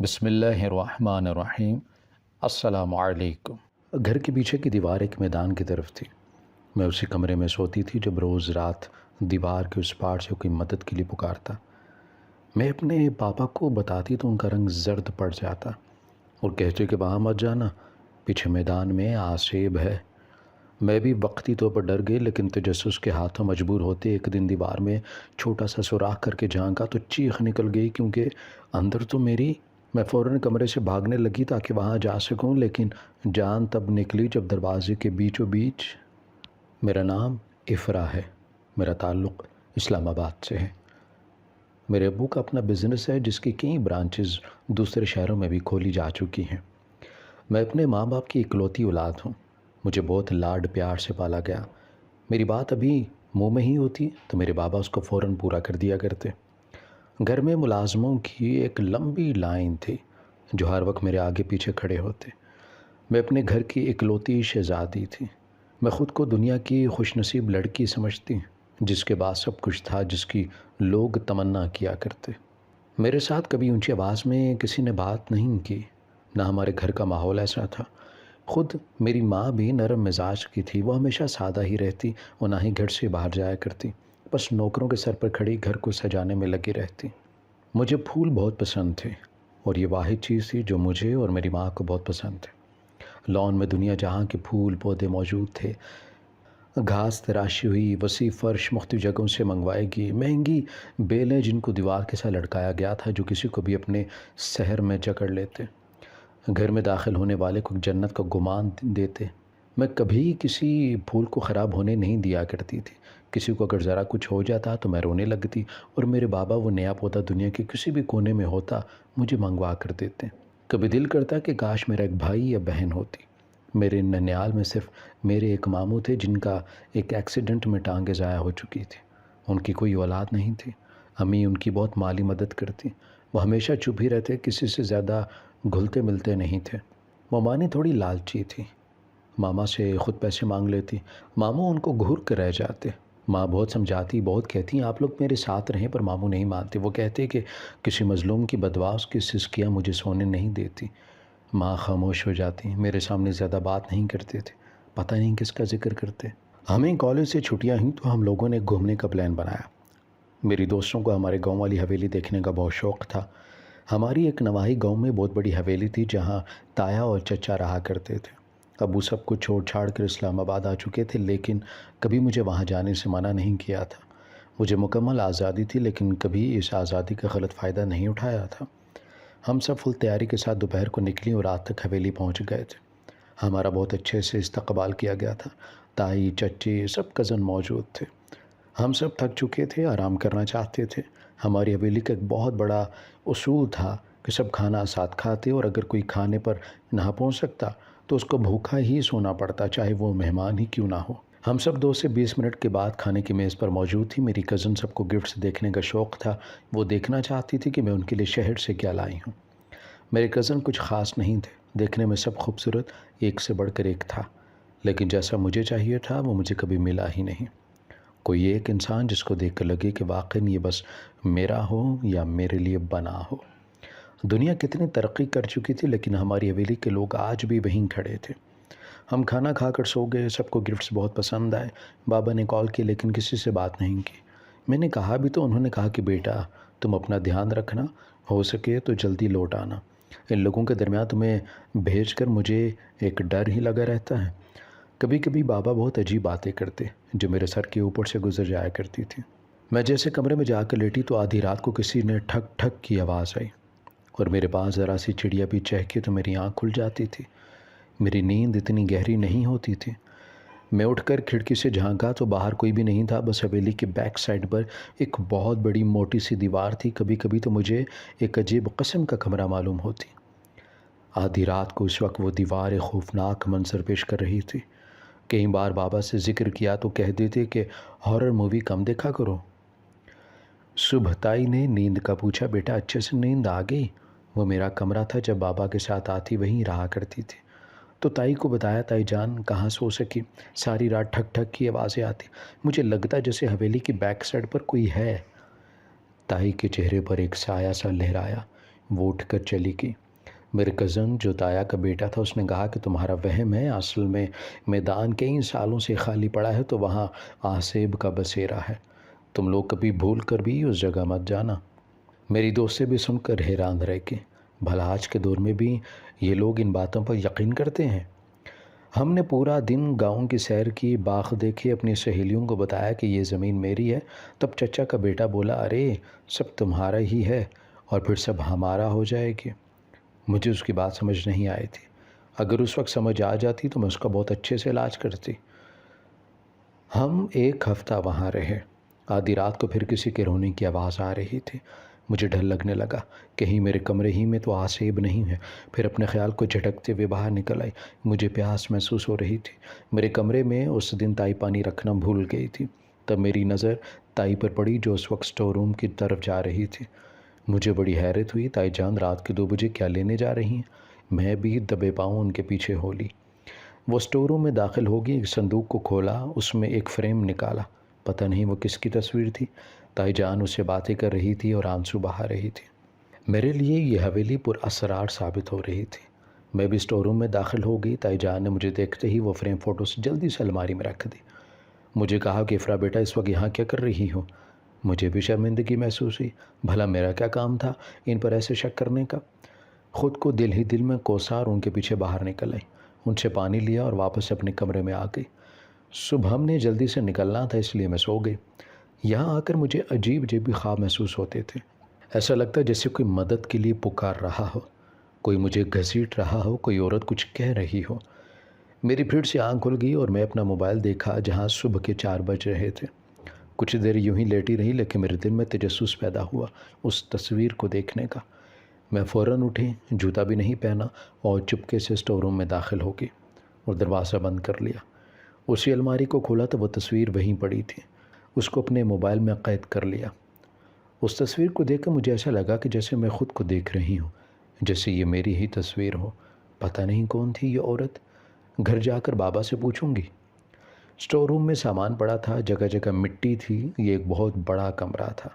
بسم اللہ الرحمن الرحیم۔ السلام علیکم۔ گھر کے پیچھے کی دیوار ایک میدان کی طرف تھی۔ میں اسی کمرے میں سوتی تھی جب روز رات دیوار کے اس پار سے کوئی مدد کے لیے پکارتا۔ میں اپنے پاپا کو بتاتی تو ان کا رنگ زرد پڑ جاتا اور کہتے کہ وہاں مت جانا، پیچھے میدان میں آسیب ہے۔ میں بھی وقتی طور پر ڈر گئی، لیکن تجسس کے ہاتھوں مجبور ہوتے ایک دن دیوار میں چھوٹا سا سوراخ کر کے جھانکا تو چیخ نکل گئی، کیونکہ اندر تو میری۔ میں فوراً کمرے سے بھاگنے لگی تاکہ وہاں جا سکوں، لیکن جان تب نکلی جب دروازے کے بیچوں بیچ۔ میرا نام افرا ہے، میرا تعلق اسلام آباد سے ہے۔ میرے ابو کا اپنا بزنس ہے جس کی کئی برانچز دوسرے شہروں میں بھی کھولی جا چکی ہیں۔ میں اپنے ماں باپ کی اکلوتی اولاد ہوں۔ مجھے بہت لاڈ پیار سے پالا گیا۔ میری بات ابھی منہ میں ہی ہوتی تو میرے بابا اس کو فوراً پورا کر دیا کرتے۔ گھر میں ملازموں کی ایک لمبی لائن تھی جو ہر وقت میرے آگے پیچھے کھڑے ہوتے۔ میں اپنے گھر کی اکلوتی شہزادی تھی۔ میں خود کو دنیا کی خوش نصیب لڑکی سمجھتی جس کے بعد سب کچھ تھا، جس کی لوگ تمنا کیا کرتے۔ میرے ساتھ کبھی اونچی آواز میں کسی نے بات نہیں کی، نہ ہمارے گھر کا ماحول ایسا تھا۔ خود میری ماں بھی نرم مزاج کی تھی، وہ ہمیشہ سادہ ہی رہتی اور نہ ہی گھر سے باہر جایا کرتی، بس نوکروں کے سر پر کھڑی گھر کو سجانے میں لگی رہتی۔ مجھے پھول بہت پسند تھے اور یہ واحد چیز تھی جو مجھے اور میری ماں کو بہت پسند تھی۔ لان میں دنیا جہاں کے پھول پودے موجود تھے، گھاس تراشی ہوئی وسیع فرش مختلف جگہوں سے منگوائے گی، مہنگی بیلیں جن کو دیوار کے ساتھ لٹکایا گیا تھا جو کسی کو بھی اپنے سحر میں جکڑ لیتے، گھر میں داخل ہونے والے کو جنت کا گمان دیتے۔ میں کبھی کسی پھول کو خراب ہونے نہیں دیا کرتی تھی۔ کسی کو اگر ذرا کچھ ہو جاتا تو میں رونے لگتی اور میرے بابا وہ نیا پودا دنیا کے کسی بھی کونے میں ہوتا مجھے منگوا کر دیتے۔ کبھی دل کرتا کہ کاش میرا ایک بھائی یا بہن ہوتی۔ میرے ننیال میں صرف میرے ایک ماموں تھے جن کا ایک ایکسیڈنٹ میں ٹانگیں ضائع ہو چکی تھی۔ ان کی کوئی اولاد نہیں تھی۔ امی ان کی بہت مالی مدد کرتی۔ وہ ہمیشہ چپ ہی رہتے، کسی سے زیادہ گھلتے ملتے نہیں تھے۔ ممانی تھوڑی لالچی تھی، ماما سے خود پیسے مانگ لیتی، ماموں ان کو گھور کر رہ جاتے۔ ماں بہت سمجھاتی، بہت کہتی آپ لوگ میرے ساتھ رہیں، پر ماموں نہیں مانتے۔ وہ کہتے کہ کسی مظلوم کی بدوا اس کی سسکیاں مجھے سونے نہیں دیتی۔ ماں خاموش ہو جاتی، میرے سامنے زیادہ بات نہیں کرتے تھے، پتہ نہیں کس کا ذکر کرتے۔ ہمیں کالج سے چھٹیاں ہوئیں تو ہم لوگوں نے گھومنے کا پلان بنایا۔ میری دوستوں کو ہمارے گاؤں والی حویلی دیکھنے کا بہت شوق تھا۔ ہماری ایک نواحی گاؤں میں بہت بڑی حویلی تھی جہاں تایا اور چچا رہا کرتے تھے۔ ابو سب کچھ چھوڑ چھاڑ کر اسلام آباد آ چکے تھے، لیکن کبھی مجھے وہاں جانے سے منع نہیں کیا تھا۔ مجھے مکمل آزادی تھی، لیکن کبھی اس آزادی کا غلط فائدہ نہیں اٹھایا تھا۔ ہم سب فل تیاری کے ساتھ دوپہر کو نکلی اور رات تک حویلی پہنچ گئے تھے۔ ہمارا بہت اچھے سے استقبال کیا گیا تھا۔ تائی چچی سب کزن موجود تھے۔ ہم سب تھک چکے تھے، آرام کرنا چاہتے تھے۔ ہماری حویلی کا ایک بہت بڑا اصول تھا کہ سب کھانا ساتھ کھاتے، اور اگر کوئی کھانے پر نہ پہنچ سکتا تو اس کو بھوکا ہی سونا پڑتا، چاہے وہ مہمان ہی کیوں نہ ہو۔ ہم سب 2 سے 20 منٹ کے بعد کھانے کی میز پر موجود تھی۔ میری کزن سب کو گفٹس دیکھنے کا شوق تھا، وہ دیکھنا چاہتی تھی کہ میں ان کے لیے شہر سے کیا لائی ہوں۔ میرے کزن کچھ خاص نہیں تھے، دیکھنے میں سب خوبصورت ایک سے بڑھ کر ایک تھا، لیکن جیسا مجھے چاہیے تھا وہ مجھے کبھی ملا ہی نہیں۔ کوئی ایک انسان جس کو دیکھ کر لگے کہ واقعی یہ بس میرا ہو یا میرے لیے بنا ہو۔ دنیا کتنی ترقی کر چکی تھی، لیکن ہماری حویلی کے لوگ آج بھی وہیں کھڑے تھے۔ ہم کھانا کھا کر سو گئے، سب کو گفٹس بہت پسند آئے۔ بابا نے کال کی لیکن کسی سے بات نہیں کی۔ میں نے کہا بھی تو انہوں نے کہا کہ بیٹا تم اپنا دھیان رکھنا، ہو سکے تو جلدی لوٹ آنا۔ ان لوگوں کے درمیان تمہیں بھیج کر مجھے ایک ڈر ہی لگا رہتا ہے۔ کبھی کبھی بابا بہت عجیب باتیں کرتے جو میرے سر کے اوپر سے گزر جایا کرتی تھی۔ میں جیسے کمرے میں جا کر لیٹی تو آدھی رات کو کسی نے ٹھک ٹھک کی آواز آئی، اور میرے پاس ذرا سی چڑیا بھی چہکی تو میری آنکھ کھل جاتی تھی۔ میری نیند اتنی گہری نہیں ہوتی تھی۔ میں اٹھ کر کھڑکی سے جھانکا تو باہر کوئی بھی نہیں تھا، بس حویلی کے بیک سائڈ پر ایک بہت بڑی موٹی سی دیوار تھی۔ کبھی کبھی تو مجھے ایک عجیب قسم کا کمرہ معلوم ہوتی۔ آدھی رات کو اس وقت وہ دیوار ایک خوفناک منظر پیش کر رہی تھی۔ کئی بار بابا سے ذکر کیا تو کہہ دیتے کہ ہارر مووی کم دیکھا کرو۔ صبح تائی نے نیند کا پوچھا، بیٹا اچھے سے نیند آ گئی؟ وہ میرا کمرہ تھا، جب بابا کے ساتھ آتی وہیں رہا کرتی تھی۔ تو تائی کو بتایا، تائی جان کہاں سو سکی، ساری رات ٹھک ٹھک کی آوازیں آتی، مجھے لگتا جیسے حویلی کی بیک سائڈ پر کوئی ہے۔ تائی کے چہرے پر ایک سایہ سا لہرایا، وہ اٹھ کر چلی گئی۔ میرے کزن جو تایا کا بیٹا تھا اس نے کہا کہ تمہارا وہم ہے، اصل میں میدان کئی سالوں سے خالی پڑا ہے تو وہاں آسیب کا بسیرا ہے، تم لوگ کبھی بھول کر بھی اس جگہ مت جانا۔ میری دوست سے بھی سن کر حیران رہ گئے، بھلا آج کے دور میں بھی یہ لوگ ان باتوں پر یقین کرتے ہیں؟ ہم نے پورا دن گاؤں کی سیر کی، باغ دیکھے، اپنی سہیلیوں کو بتایا کہ یہ زمین میری ہے۔ تب چچا کا بیٹا بولا، ارے سب تمہارا ہی ہے اور پھر سب ہمارا ہو جائے گی۔ مجھے اس کی بات سمجھ نہیں آئی تھی، اگر اس وقت سمجھ آ جاتی تو میں اس کا بہت اچھے سے علاج کرتی۔ ہم ایک ہفتہ وہاں رہے، آدھی رات کو پھر کسی کے رونے کی آواز آ رہی تھی۔ مجھے ڈر لگنے لگا، کہیں میرے کمرے ہی میں تو آسیب نہیں ہے۔ پھر اپنے خیال کو جھٹکتے ہوئے باہر نکل آئی، مجھے پیاس محسوس ہو رہی تھی۔ میرے کمرے میں اس دن تائی پانی رکھنا بھول گئی تھی، تب میری نظر تائی پر پڑی جو اس وقت اسٹور روم کی طرف جا رہی تھی۔ مجھے بڑی حیرت ہوئی، تائی جان رات کے 2 بجے کیا لینے جا رہی ہیں؟ میں بھی دبے پاؤں ان کے پیچھے ہو لی۔ وہ اسٹور روم میں داخل ہوگی، ایک صندوق کو کھولا، اس میں ایک فریم نکالا، پتہ نہیں وہ کس کی تصویر تھی۔ تائی جان اس سے باتیں کر رہی تھی اور آنسو بہا رہی تھی۔ میرے لیے یہ حویلی پر اسرار ثابت ہو رہی تھی۔ میں بھی اسٹور روم میں داخل ہو گئی۔ تائی جان نے مجھے دیکھتے ہی وہ فریم فوٹوز جلدی سے الماری میں رکھ دی۔ مجھے کہا کہ افرا بیٹا اس وقت یہاں کیا کر رہی ہو؟ مجھے بھی شرمندگی محسوس ہوئی، بھلا میرا کیا کام تھا ان پر ایسے شک کرنے کا؟ خود کو دل ہی دل میں کوسا اور ان کے پیچھے باہر نکل آئی، ان سے پانی لیا اور واپس اپنے کمرے میں آ گئی۔ صبح ہم نے جلدی سے نکلنا تھا اس لیے میں سو گئی۔ یہاں آ کر مجھے عجیب عجیب خواب محسوس ہوتے تھے، ایسا لگتا جیسے کوئی مدد کے لیے پکار رہا ہو، کوئی مجھے گھسیٹ رہا ہو، کوئی عورت کچھ کہہ رہی ہو۔ میری پھر سے آنکھ کھل گئی اور میں اپنا موبائل دیکھا جہاں صبح کے 4 بج رہے تھے۔ کچھ دیر یوں ہی لیٹی رہی، لیکن میرے دل میں تجسس پیدا ہوا اس تصویر کو دیکھنے کا۔ میں فوراً اٹھی، جوتا بھی نہیں پہنا اور چپکے سے اسٹور روم میں داخل ہو گئی اور دروازہ بند کر لیا۔ اسی الماری کو کھولا تو وہ تصویر وہیں پڑی تھی، اس کو اپنے موبائل میں قید کر لیا۔ اس تصویر کو دیکھ کر مجھے ایسا لگا کہ جیسے میں خود کو دیکھ رہی ہوں، جیسے یہ میری ہی تصویر ہو۔ پتہ نہیں کون تھی یہ عورت، گھر جا کر بابا سے پوچھوں گی۔ اسٹور روم میں سامان پڑا تھا، جگہ جگہ مٹی تھی، یہ ایک بہت بڑا کمرہ تھا۔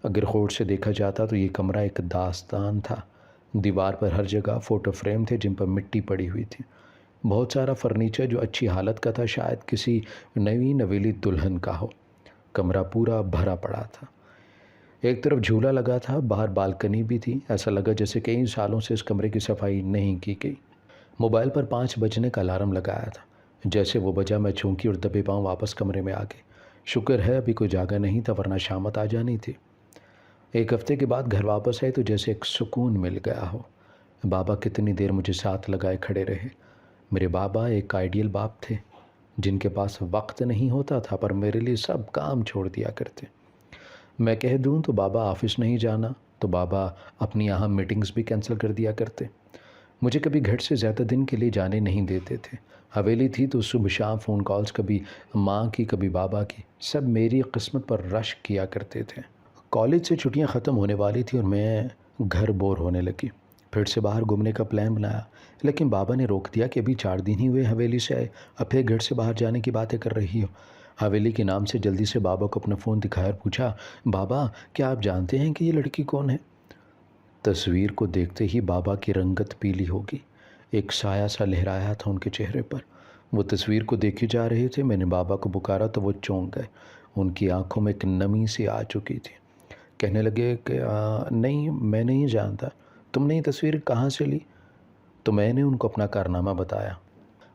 اگر غور سے دیکھا جاتا تو یہ کمرہ ایک داستان تھا۔ دیوار پر ہر جگہ فوٹو فریم تھے جن پر مٹی پڑی ہوئی تھی۔ بہت سارا فرنیچر جو اچھی حالت کا تھا، شاید کسی نئی نویلی دلہن کا ہو۔ کمرہ پورا بھرا پڑا تھا۔ ایک طرف جھولا لگا تھا، باہر بالکنی بھی تھی، ایسا لگا جیسے کئی سالوں سے اس کمرے کی صفائی نہیں کی گئی۔ موبائل پر 5 بجنے کا الارم لگایا تھا، جیسے وہ بجا میں چونکی اور دبے پاؤں واپس کمرے میں آ گئی۔ شکر ہے ابھی کوئی جاگا نہیں تھا ورنہ شامت آ جانی تھی۔ ایک ہفتے کے بعد گھر واپس آئے تو جیسے ایک سکون مل گیا ہو۔ بابا کتنی دیر مجھے ساتھ لگائے کھڑے رہے۔ میرے بابا ایک آئیڈیل باپ تھے جن کے پاس وقت نہیں ہوتا تھا پر میرے لیے سب کام چھوڑ دیا کرتے۔ میں کہہ دوں تو بابا آفس نہیں جانا تو بابا اپنی اہم میٹنگز بھی کینسل کر دیا کرتے۔ مجھے کبھی گھر سے زیادہ دن کے لیے جانے نہیں دیتے تھے۔ حویلی تھی تو صبح شام فون کالز، کبھی ماں کی کبھی بابا کی، سب میری قسمت پر رشک کیا کرتے تھے۔ کالج سے چھٹیاں ختم ہونے والی تھی اور میں گھر بور ہونے لگی۔ پھر سے باہر گھومنے کا پلان بنایا، لیکن بابا نے روک دیا کہ ابھی 4 دن ہی ہوئے حویلی سے آئے، اب پھر گھر سے باہر جانے کی باتیں کر رہی ہو۔ حویلی کے نام سے جلدی سے بابا کو اپنا فون دکھایا اور پوچھا، بابا کیا آپ جانتے ہیں کہ یہ لڑکی کون ہے؟ تصویر کو دیکھتے ہی بابا کی رنگت پیلی ہوگی، ایک سایہ سا لہرایا تھا ان کے چہرے پر۔ وہ تصویر کو دیکھے جا رہے تھے۔ میں نے بابا کو پکارا تو وہ چونک گئے، ان کی آنکھوں میں ایک نمی سی آ چکی تھی۔ کہنے لگے کہ نہیں میں نہیں جانتا، تم نے یہ تصویر کہاں سے لی؟ تو میں نے ان کو اپنا کارنامہ بتایا۔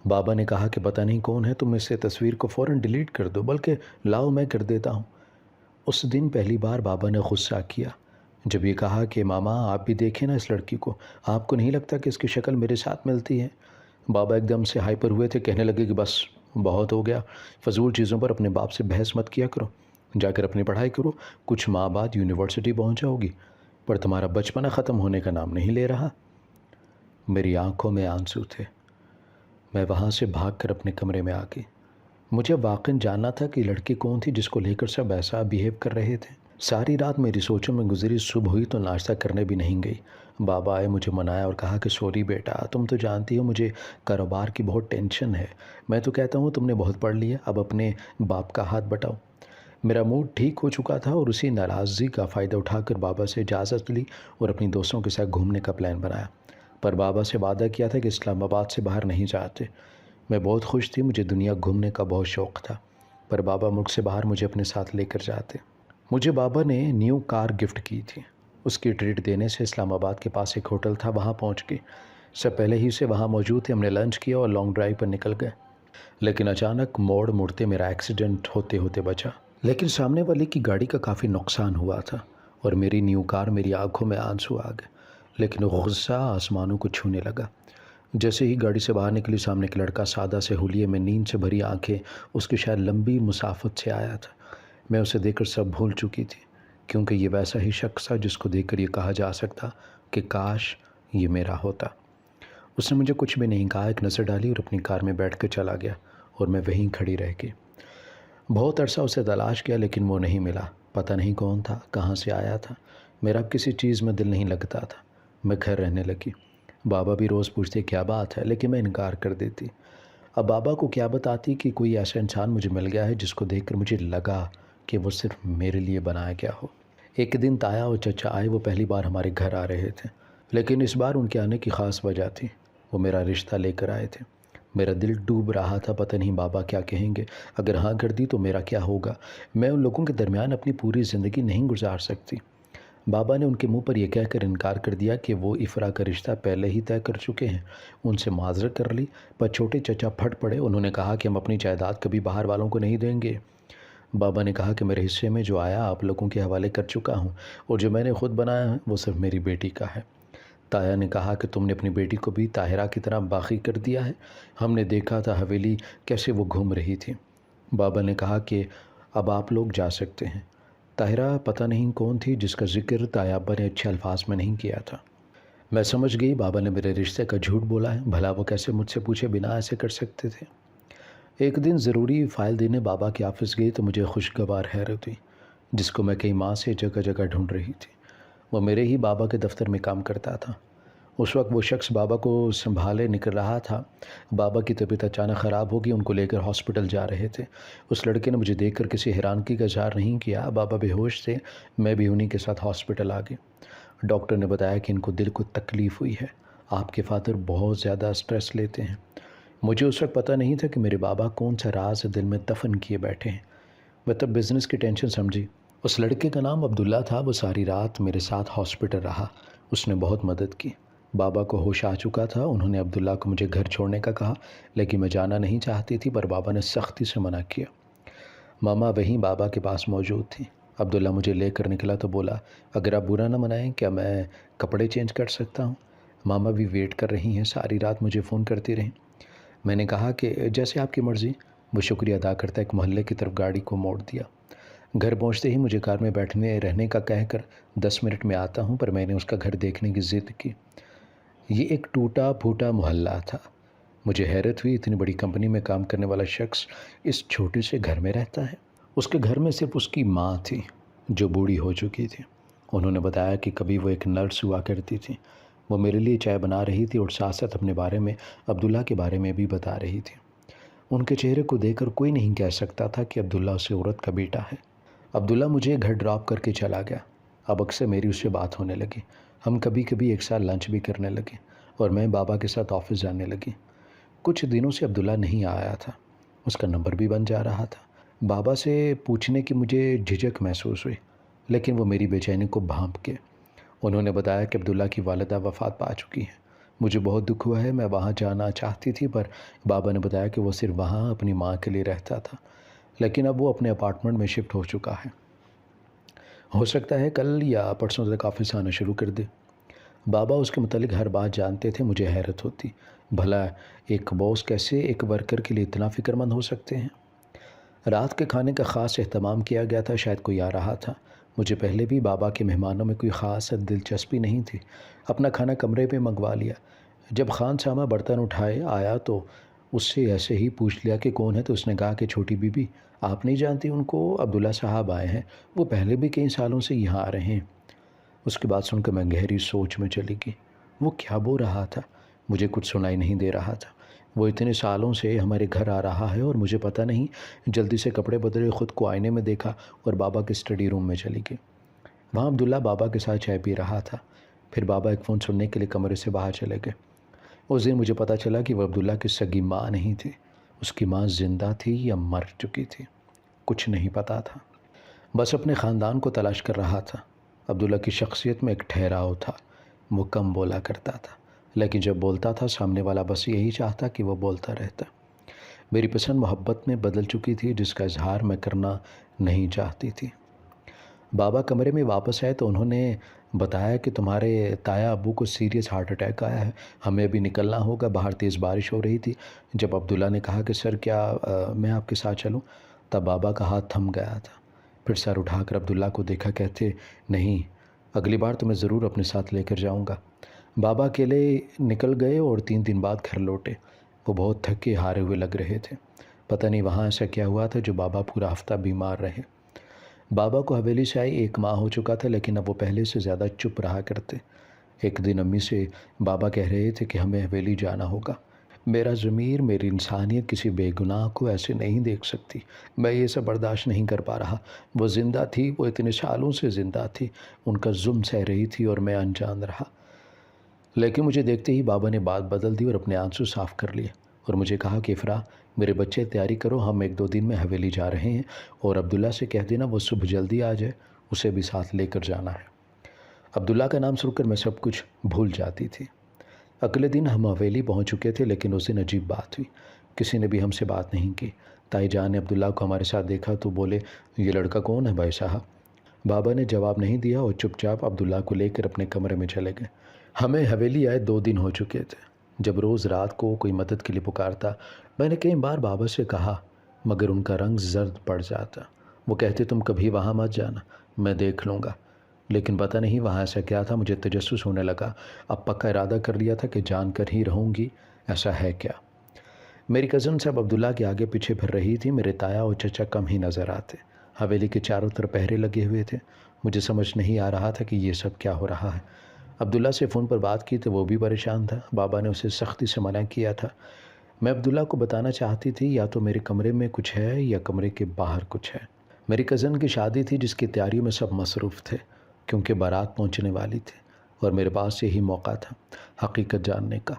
بابا نے کہا کہ پتہ نہیں کون ہے، تم اس سے تصویر کو فوراً ڈیلیٹ کر دو، بلکہ لاؤ میں کر دیتا ہوں۔ اس دن پہلی بار بابا نے غصہ کیا جب یہ کہا کہ ماما آپ بھی دیکھیں نا اس لڑکی کو، آپ کو نہیں لگتا کہ اس کی شکل میرے ساتھ ملتی ہے؟ بابا ایک دم سے ہائپر ہوئے تھے، کہنے لگے کہ بس بہت ہو گیا، فضول چیزوں پر اپنے باپ سے بحث مت کیا کرو، جا کر اپنی پڑھائی کرو، کچھ ماہ بعد یونیورسٹی پہنچ جاؤ گی، پر تمہارا بچپنا ختم ہونے کا نام نہیں لے رہا۔ میری آنکھوں میں آنسو تھے۔ میں وہاں سے بھاگ کر اپنے کمرے میں آ گئی۔ مجھے واقعاً جاننا تھا کہ لڑکی کون تھی جس کو لے کر سب ایسا بیہیو کر رہے تھے۔ ساری رات میری سوچوں میں گزری، صبح ہوئی تو ناشتہ کرنے بھی نہیں گئی۔ بابا آئے، مجھے منایا اور کہا کہ سوری بیٹا، تم تو جانتی ہو مجھے کاروبار کی بہت ٹینشن ہے، میں تو کہتا ہوں تم نے بہت پڑھ لیا، اب اپنے باپ کا ہاتھ بٹاؤ۔ میرا موڈ ٹھیک ہو چکا تھا اور اسی ناراضگی کا فائدہ اٹھا کر بابا سے اجازت لی اور اپنی دوستوں کے ساتھ گھومنے کا پلان بنایا، پر بابا سے وعدہ کیا تھا کہ اسلام آباد سے باہر نہیں جاتے۔ میں بہت خوش تھی، مجھے دنیا گھومنے کا بہت شوق تھا، پر بابا ملک سے باہر مجھے اپنے ساتھ لے کر جاتے۔ مجھے بابا نے نیو کار گفٹ کی تھی۔ اس کی ٹریٹ دینے سے اسلام آباد کے پاس ایک ہوٹل تھا، وہاں پہنچ گئی۔ سب پہلے ہی سے وہاں موجود تھے، ہم نے لنچ کیا اور لانگ ڈرائیو پر نکل گئے، لیکن اچانک موڑ مڑتے میرا ایکسیڈنٹ ہوتے ہوتے بچا۔ لیکن سامنے والے کی گاڑی کا کافی نقصان ہوا تھا اور میری نیو کار میری آنکھوں میں آنسو آ گئے، لیکن غصہ آسمانوں کو چھونے لگا۔ جیسے ہی گاڑی سے باہر نکلی، سامنے ایک لڑکا سادہ سے حلیے میں، نیند سے بھری آنکھیں، اس کی شاید لمبی مسافت سے آیا تھا۔ میں اسے دیکھ کر سب بھول چکی تھی، کیونکہ یہ ویسا ہی شخص تھا جس کو دیکھ کر یہ کہا جا سکتا کہ کاش یہ میرا ہوتا۔ اس نے مجھے کچھ بھی نہیں کہا، ایک نظر ڈالی اور اپنی کار میں بیٹھ کر چلا گیا اور میں وہیں کھڑی رہ گئی۔ بہت عرصہ اسے تلاش کیا لیکن وہ نہیں ملا، پتہ نہیں کون تھا، کہاں سے آیا تھا۔ میرا اب کسی چیز میں دل نہیں لگتا تھا، میں گھر رہنے لگی۔ بابا بھی روز پوچھتے کیا بات ہے، لیکن میں انکار کر دیتی۔ اب بابا کو کیا بتاتی کہ کوئی ایسا انسان مجھے مل گیا ہے جس کو دیکھ کر مجھے لگا کہ وہ صرف میرے لیے بنایا گیا ہو۔ ایک دن تایا اور چچا آئے، وہ پہلی بار ہمارے گھر آ رہے تھے، لیکن اس بار ان کے آنے کی خاص وجہ تھی، وہ میرا رشتہ لے کر آئے تھے۔ میرا دل ڈوب رہا تھا، پتہ نہیں بابا کیا کہیں گے، اگر ہاں کر دی تو میرا کیا ہوگا۔ میں ان لوگوں کے درمیان اپنی پوری زندگی نہیں گزار سکتی۔ بابا نے ان کے منہ پر یہ کہہ کر انکار کر دیا کہ وہ افرا کا رشتہ پہلے ہی طے کر چکے ہیں۔ ان سے معذرت کر لی، پر چھوٹے چچا پھٹ پڑے، انہوں نے کہا کہ ہم اپنی جائیداد کبھی باہر والوں کو نہیں دیں گے۔ بابا نے کہا کہ میرے حصے میں جو آیا آپ لوگوں کے حوالے کر چکا ہوں، اور جو میں نے خود بنایا ہے وہ صرف میری بیٹی کا ہے۔ تایا نے کہا کہ تم نے اپنی بیٹی کو بھی طاہرہ کی طرح باقی کر دیا ہے، ہم نے دیکھا تھا حویلی کیسے وہ گھوم رہی تھی۔ بابا نے کہا کہ اب آپ لوگ جا سکتے ہیں۔ طاہرہ پتہ نہیں کون تھی جس کا ذکر تایا ابا نے اچھے الفاظ میں نہیں کیا تھا۔ میں سمجھ گئی بابا نے میرے رشتے کا جھوٹ بولا ہے، بھلا وہ کیسے مجھ سے پوچھے بنا ایسے کر سکتے تھے۔ ایک دن ضروری فائل دینے بابا کے آفس گئی تو مجھے خوشگوار حیرت ہوئی، جس کو میں کئی ماہ سے جگہ جگہ ڈھونڈ رہی تھی۔ وہ میرے ہی بابا کے دفتر میں کام کرتا تھا۔ اس وقت وہ شخص بابا کو سنبھالے نکل رہا تھا۔ بابا کی طبیعت اچانک خراب ہوگی، ان کو لے کر ہاسپٹل جا رہے تھے۔ اس لڑکے نے مجھے دیکھ کر کسی حیرانگی کا اظہار نہیں کیا۔ بابا بے ہوش تھے، میں بھی انہی کے ساتھ ہاسپٹل آ گئی۔ ڈاکٹر نے بتایا کہ ان کو دل کو تکلیف ہوئی ہے، آپ کے فادر بہت زیادہ سٹریس لیتے ہیں۔ مجھے اس وقت پتہ نہیں تھا کہ میرے بابا کون سا راز دل میں دفن کیے بیٹھے ہیں۔ میں تب بزنس کی ٹینشن سمجھی۔ اس لڑکے کا نام عبداللہ تھا، وہ ساری رات میرے ساتھ ہاسپٹل رہا، اس نے بہت مدد کی۔ بابا کو ہوش آ چکا تھا، انہوں نے عبداللہ کو مجھے گھر چھوڑنے کا کہا، لیکن میں جانا نہیں چاہتی تھی، پر بابا نے سختی سے منع کیا۔ ماما وہیں بابا کے پاس موجود تھی۔ عبداللہ مجھے لے کر نکلا تو بولا، اگر آپ برا نہ منائیں کیا میں کپڑے چینج کر سکتا ہوں؟ ماما بھی ویٹ کر رہی ہیں، ساری رات مجھے فون کرتی رہیں۔ میں نے کہا کہ جیسے آپ کی مرضی۔ وہ شکریہ ادا کرتا ایک محلے کی طرف گاڑی کو موڑ دیا۔ گھر پہنچتے ہی مجھے کار میں بیٹھنے رہنے کا کہہ کر 10 منٹ میں آتا ہوں، پر میں نے اس کا گھر دیکھنے کی ضد کی۔ یہ ایک ٹوٹا پھوٹا محلہ تھا۔ مجھے حیرت ہوئی، اتنی بڑی کمپنی میں کام کرنے والا شخص اس چھوٹے سے گھر میں رہتا ہے۔ اس کے گھر میں صرف اس کی ماں تھی جو بوڑھی ہو چکی تھی۔ انہوں نے بتایا کہ کبھی وہ ایک نرس ہوا کرتی تھی۔ وہ میرے لیے چائے بنا رہی تھی اور ساتھ ساتھ اپنے بارے میں عبداللہ کے بارے میں بھی بتا رہی تھی۔ ان کے چہرے کو دیکھ کر کوئی نہیں کہہ سکتا تھا کہ عبداللہ اس عورت کا بیٹا ہے۔ عبداللہ مجھے گھر ڈراپ کر کے چلا گیا۔ اب اکثر میری اس سے بات ہونے لگی، ہم کبھی کبھی ایک ساتھ لنچ بھی کرنے لگے، اور میں بابا کے ساتھ آفس جانے لگی۔ کچھ دنوں سے عبداللہ نہیں آیا تھا، اس کا نمبر بھی بن جا رہا تھا۔ بابا سے پوچھنے کی مجھے جھجک محسوس ہوئی، لیکن وہ میری بے چینی کو بھانپ کے انہوں نے بتایا کہ عبداللہ کی والدہ وفات پا چکی ہے۔ مجھے بہت دکھ ہوا ہے، میں وہاں جانا چاہتی تھی، پر بابا نے بتایا کہ وہ صرف وہاں اپنی ماں کے لیے رہتا تھا، لیکن اب وہ اپنے اپارٹمنٹ میں شفٹ ہو چکا ہے۔ ہو سکتا ہے کل یا پرسوں تک آفس آنا شروع کر دے۔ بابا اس کے متعلق ہر بات جانتے تھے، مجھے حیرت ہوتی، بھلا ایک باس کیسے ایک ورکر کے لیے اتنا فکر مند ہو سکتے ہیں۔ رات کے کھانے کا خاص اہتمام کیا گیا تھا، شاید کوئی آ رہا تھا۔ مجھے پہلے بھی بابا کے مہمانوں میں کوئی خاص دلچسپی نہیں تھی، اپنا کھانا کمرے پہ منگوا لیا۔ جب خان سامہ برتن اٹھائے آیا تو اس سے ایسے ہی پوچھ لیا کہ کون ہے، تو اس نے کہا کہ چھوٹی بی بی، آپ نہیں جانتی ان کو؟ عبداللہ صاحب آئے ہیں، وہ پہلے بھی کئی سالوں سے یہاں آ رہے ہیں۔ اس کی بات سن کر میں گہری سوچ میں چلی گئی۔ وہ کیا بول رہا تھا؟ مجھے کچھ سنائی نہیں دے رہا تھا۔ وہ اتنے سالوں سے ہمارے گھر آ رہا ہے اور مجھے پتہ نہیں۔ جلدی سے کپڑے بدلے، خود کو آئینے میں دیکھا اور بابا کے اسٹڈی روم میں چلی گئی۔ وہاں عبداللہ بابا کے ساتھ چائے پی رہا تھا۔ پھر بابا ایک فون سننے کے لیے کمرے سے باہر چلے گئے۔ اس دن مجھے پتہ چلا کہ وہ عبداللہ کی سگی ماں نہیں تھی۔ اس کی ماں زندہ تھی یا مر چکی تھی، کچھ نہیں پتہ تھا۔ بس اپنے خاندان کو تلاش کر رہا تھا۔ عبداللہ کی شخصیت میں ایک ٹھہراؤ تھا۔ وہ کم بولا کرتا تھا، لیکن جب بولتا تھا سامنے والا بس یہی چاہتا کہ وہ بولتا رہتا۔ میری پسند محبت میں بدل چکی تھی، جس کا اظہار میں کرنا نہیں چاہتی تھی۔ بابا کمرے میں واپس آئے تو انہوں نے بتایا کہ تمہارے تایا ابو کو سیریس ہارٹ اٹیک آیا ہے، ہمیں ابھی نکلنا ہوگا، باہر تیز بارش ہو رہی تھی۔ جب عبداللہ نے کہا کہ سر کیا میں آپ کے ساتھ چلوں، تب بابا کا ہاتھ تھم گیا تھا۔ پھر سر اٹھا کر عبداللہ کو دیکھا، کہتے نہیں، اگلی بار تو میں ضرور اپنے ساتھ لے کر جاؤں گا۔ بابا اکیلے نکل گئے اور 3 دن بعد گھر لوٹے۔ وہ بہت تھکے ہارے ہوئے لگ رہے تھے۔ پتہ نہیں وہاں ایسا کیا ہوا تھا جو بابا پورا ہفتہ بیمار رہے۔ بابا کو حویلی سے آئی 1 ماہ ہو چکا تھا، لیکن اب وہ پہلے سے زیادہ چپ رہا کرتے۔ ایک دن امی سے بابا کہہ رہے تھے کہ ہمیں حویلی جانا ہوگا۔ میرا ضمیر، میری انسانیت کسی بے گناہ کو ایسے نہیں دیکھ سکتی، میں یہ سب برداشت نہیں کر پا رہا۔ وہ زندہ تھی، وہ اتنے سالوں سے زندہ تھی، ان کا ظلم سہ رہی تھی اور میں انجان رہا۔ لیکن مجھے دیکھتے ہی بابا نے بات بدل دی اور اپنے آنسو صاف کر لیے اور مجھے کہا کہ افرا، میرے بچے تیاری کرو، ہم 1-2 دن میں حویلی جا رہے ہیں، اور عبداللہ سے کہہ دینا وہ صبح جلدی آ جائے، اسے بھی ساتھ لے کر جانا ہے۔ عبداللہ کا نام سن کر میں سب کچھ بھول جاتی تھی۔ اگلے دن ہم حویلی پہنچ چکے تھے، لیکن اس دن عجیب بات ہوئی، کسی نے بھی ہم سے بات نہیں کی۔ تائی جان نے عبداللہ کو ہمارے ساتھ دیکھا تو بولے، یہ لڑکا کون ہے بھائی صاحب؟ بابا نے جواب نہیں دیا اور چپ چاپ عبداللہ کو لے کر اپنے کمرے میں چلے گئے۔ ہمیں حویلی آئے 2 دن ہو چکے تھے۔ جب روز رات کو کوئی مدد کے لیے پکارتا، میں نے کئی بار بابا سے کہا، مگر ان کا رنگ زرد پڑ جاتا۔ وہ کہتے تم کبھی وہاں مت جانا، میں دیکھ لوں گا۔ لیکن پتہ نہیں وہاں ایسا کیا تھا، مجھے تجسس ہونے لگا۔ اب پکا ارادہ کر لیا تھا کہ جان کر ہی رہوں گی، ایسا ہے کیا۔ میری کزن صاحب عبداللہ کے آگے پیچھے پھر رہی تھی، میرے تایا اور چچا کم ہی نظر آتے۔ حویلی کے چاروں طرف پہرے لگے ہوئے تھے۔ مجھے سمجھ نہیں آ رہا تھا کہ یہ سب کیا ہو رہا ہے۔ عبداللہ سے فون پر بات کی تو وہ بھی پریشان تھا۔ بابا نے اسے سختی سے منع کیا تھا۔ میں عبداللہ کو بتانا چاہتی تھی یا تو میرے کمرے میں کچھ ہے یا کمرے کے باہر کچھ ہے۔ میری کزن کی شادی تھی جس کی تیاری میں سب مصروف تھے، کیونکہ بارات پہنچنے والی تھی اور میرے پاس یہی موقع تھا حقیقت جاننے کا۔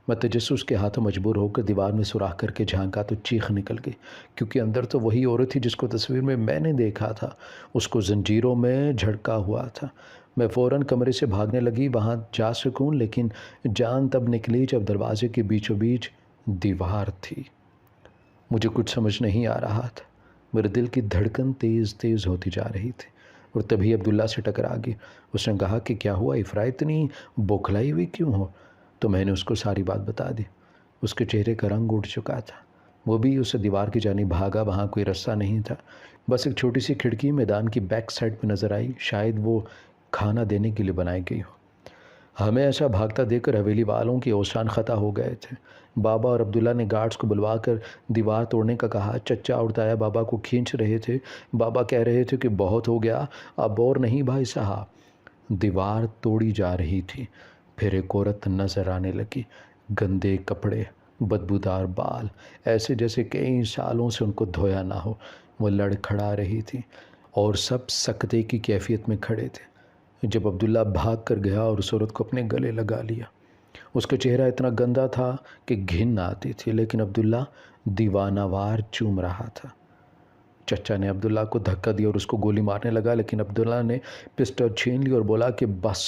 میں تجسس کے ہاتھوں مجبور ہو کر دیوار میں سوراخ کر کے جھانکا تو چیخ نکل گئی، کیونکہ اندر تو وہی عورت تھی جس کو تصویر میں نے دیکھا تھا۔ اس کو زنجیروں میں جھڑکا ہوا تھا۔ میں فوراً کمرے سے بھاگنے لگی، وہاں جا سکوں، لیکن جان تب نکلی جب دروازے کے بیچوں بیچ دیوار تھی۔ مجھے کچھ سمجھ نہیں آ رہا تھا۔ میرے دل کی دھڑکن تیز تیز ہوتی جا رہی تھی اور تبھی عبداللہ سے ٹکرا گئی۔ اس نے کہا کہ کیا ہوا افرا، اتنی بوکھلائی ہوئی کیوں ہو؟ تو میں نے اس کو ساری بات بتا دی۔ اس کے چہرے کا رنگ اٹھ چکا تھا۔ وہ بھی اسے دیوار کی جانب بھاگا، وہاں کوئی رستہ نہیں تھا، بس ایک چھوٹی سی کھڑکی میدان کی بیک سائڈ پہ نظر آئی، شاید وہ کھانا دینے کے لیے بنائی گئی ہو۔ ہمیں ایسا بھاگتا دیکھ کر حویلی والوں کی اوسان خطا ہو گئے تھے۔ بابا اور عبداللہ نے گارڈز کو بلوا کر دیوار توڑنے کا کہا۔ چچا اور تایا بابا کو کھینچ رہے تھے۔ بابا کہہ رہے تھے کہ بہت ہو گیا، اب اور نہیں بھائی صاحب۔ دیوار توڑی جا رہی تھی۔ پھر ایک عورت نظر آنے لگی، گندے کپڑے، بدبودار بال، ایسے جیسے کئی سالوں سے ان کو دھویا نہ ہو۔ وہ لڑکھڑا رہی تھی اور سب سکتے کی کیفیت میں کھڑے تھے۔ جب عبداللہ بھاگ کر گیا اور اس عورت کو اپنے گلے لگا لیا، اس کا چہرہ اتنا گندا تھا کہ گھن آتی تھی، لیکن عبداللہ دیوانہ وار چوم رہا تھا۔ چچا نے عبداللہ کو دھکا دیا اور اس کو گولی مارنے لگا، لیکن عبداللہ نے پسٹل چھین لی اور بولا کہ بس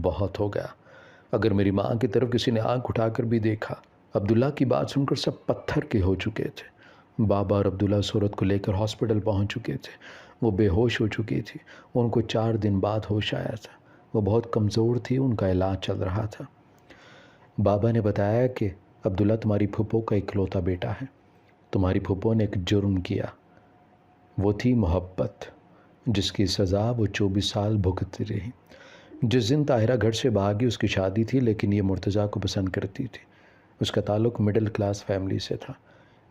بہت ہو گیا۔ اگر میری ماں کی طرف کسی نے آنکھ اٹھا کر بھی دیکھا۔ عبداللہ کی بات سن کر سب پتھر کے ہو چکے تھے۔ بابا اور عبداللہ اس عورت کو لے کر ہاسپٹل پہنچ چکے تھے۔ وہ بے ہوش ہو چکی تھی، ان کو 4 دن بعد ہوش آیا تھا۔ وہ بہت کمزور تھی، ان کا علاج چل رہا تھا۔ بابا نے بتایا کہ عبداللہ تمہاری پھپھو کا اکلوتا بیٹا ہے۔ تمہاری پھپھو نے ایک جرم کیا، وہ تھی محبت، جس کی سزا وہ 24 سال بھگتتی رہی۔ جس دن طاہرہ گھر سے بھاگی اس کی شادی تھی، لیکن یہ مرتضیٰ کو پسند کرتی تھی۔ اس کا تعلق مڈل کلاس فیملی سے تھا۔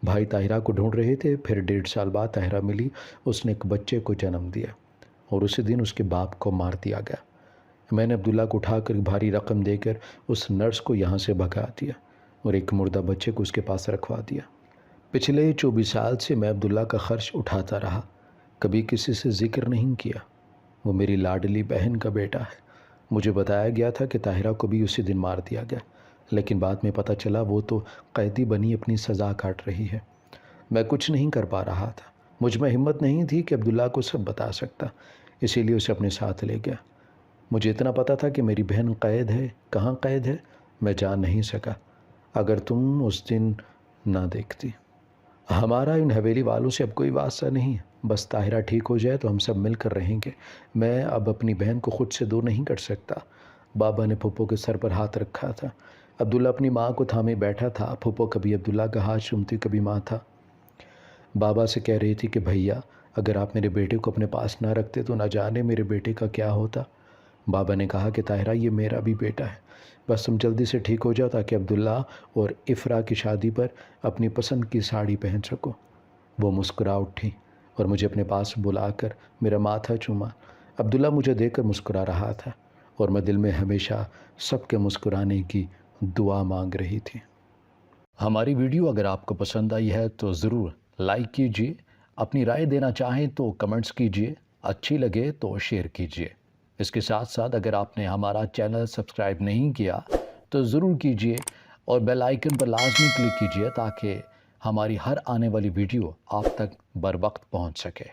بھائی طاہرہ کو ڈھونڈ رہے تھے، پھر 1.5 سال بعد طاہرہ ملی۔ اس نے ایک بچے کو جنم دیا اور اسی دن اس کے باپ کو مار دیا گیا۔ میں نے عبداللہ کو اٹھا کر بھاری رقم دے کر اس نرس کو یہاں سے بھگا دیا۔ اور ایک مردہ بچے کو اس کے پاس رکھوا دیا۔ پچھلے 24 سال سے میں عبداللہ کا خرچ اٹھاتا رہا، کبھی کسی سے ذکر نہیں کیا۔ وہ میری لاڈلی بہن کا بیٹا ہے۔ مجھے بتایا گیا تھا کہ طاہرہ کو بھی اسی دن مار دیا گیا، لیکن بعد میں پتہ چلا وہ تو قیدی بنی اپنی سزا کاٹ رہی ہے۔ میں کچھ نہیں کر پا رہا تھا، مجھ میں ہمت نہیں تھی کہ عبداللہ کو سب بتا سکتا، اسی لیے اسے اپنے ساتھ لے گیا۔ مجھے اتنا پتہ تھا کہ میری بہن قید ہے، کہاں قید ہے میں جان نہیں سکا اگر تم اس دن نہ دیکھتی۔ ہمارا ان حویلی والوں سے اب کوئی واسطہ نہیں ہے، بس طاہرہ ٹھیک ہو جائے تو ہم سب مل کر رہیں گے۔ میں اب اپنی بہن کو خود سے دور نہیں کر سکتا۔ بابا نے پھپھو کے سر پر ہاتھ رکھا تھا۔ عبداللہ اپنی ماں کو تھامے بیٹھا تھا، پھپھو کبھی عبداللہ کا ہاتھ چومتی کبھی ماں تھا۔ بابا سے کہہ رہی تھی کہ بھیا اگر آپ میرے بیٹے کو اپنے پاس نہ رکھتے تو نہ جانے میرے بیٹے کا کیا ہوتا۔ بابا نے کہا کہ طاہرہ یہ میرا بھی بیٹا ہے، بس تم جلدی سے ٹھیک ہو جاؤ تاکہ عبداللہ اور افرا کی شادی پر اپنی پسند کی ساڑی پہن سکو۔ وہ مسکرا اٹھی اور مجھے اپنے پاس بلا کر میرا ماتھا چوما۔ عبداللہ مجھے دیکھ کر مسکرا رہا تھا اور میں دل میں ہمیشہ سب کے مسکرانے کی دعا مانگ رہی تھی۔ ہماری ویڈیو اگر آپ کو پسند آئی ہے تو ضرور لائک کیجیے، اپنی رائے دینا چاہیں تو کمنٹس کیجیے، اچھی لگے تو شیئر کیجیے۔ اس کے ساتھ ساتھ اگر آپ نے ہمارا چینل سبسکرائب نہیں کیا تو ضرور کیجیے اور بیل آئیکن پر لازمی کلک کیجیے تاکہ ہماری ہر آنے والی ویڈیو آپ تک بر وقت پہنچ سکے۔